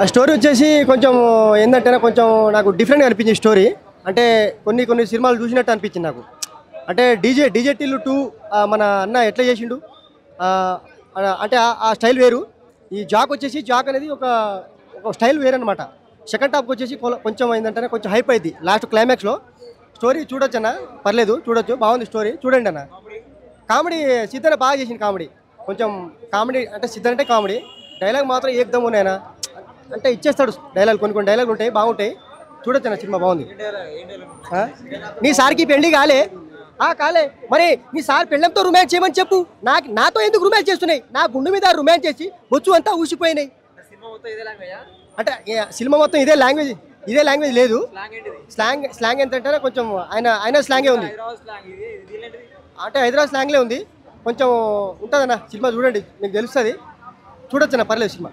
ఆ స్టోరీ వచ్చేసి కొంచెం ఏంటంటే కొంచెం నాకు డిఫరెంట్గా అనిపించింది స్టోరీ. అంటే కొన్ని కొన్ని సినిమాలు చూసినట్టు అనిపించింది నాకు. అంటే డీజే టిల్లు 2 మన అన్న ఎట్లా చేసిండు, అంటే ఆ స్టైల్ వేరు. ఈ జాక్ వచ్చేసి జాక్ అనేది ఒక ఒక స్టైల్ వేరనమాట. సెకండ్ హాఫ్కి వచ్చేసి కొంచెం ఏంటంటే కొంచెం హైప్ అయింది లాస్ట్ క్లైమాక్స్లో. స్టోరీ చూడొచ్చు అన్న, పర్లేదు చూడొచ్చు, బాగుంది స్టోరీ, చూడండి అన్న. కామెడీ సిద్ధన్న బాగా చేసింది కామెడీ. కొంచెం కామెడీ అంటే సిద్ధన్ అంటే కామెడీ. డైలాగ్ మాత్రం ఏకదమ్ ఉన్నాయన. అంటే ఇచ్చేస్తాడు డైలాగ్, కొన్ని కొన్ని డైలాగులు ఉంటాయి బాగుంటాయి, చూడొచ్చు అన్న, సినిమా బాగుంది. ఆ? నీ సార్కి పెళ్లి కాలే కాలే మరి నీ సార్ పెళ్ళంతో రొమాన్స్ చేయమని చెప్పు. నాతో ఎందుకు రొమాన్స్ చేస్తున్నాయి? నా గుండె మీద రొమాన్స్ చేసి బొచ్చు అంతా ఊసిపోయినాయి. అంటే సినిమా మొత్తం ఇదే లాంగ్వేజ్ లేదు. స్లాంగ్ ఏంటంటే కొంచెం ఆయన స్లాంగే ఉంది. అంటే హైదరాబాద్ స్లాంగ్లే ఉంది. కొంచెం ఉంటుందన్న, సినిమా చూడండి మీకు తెలుస్తుంది, చూడొచ్చు అన్న, పర్లేదు సినిమా.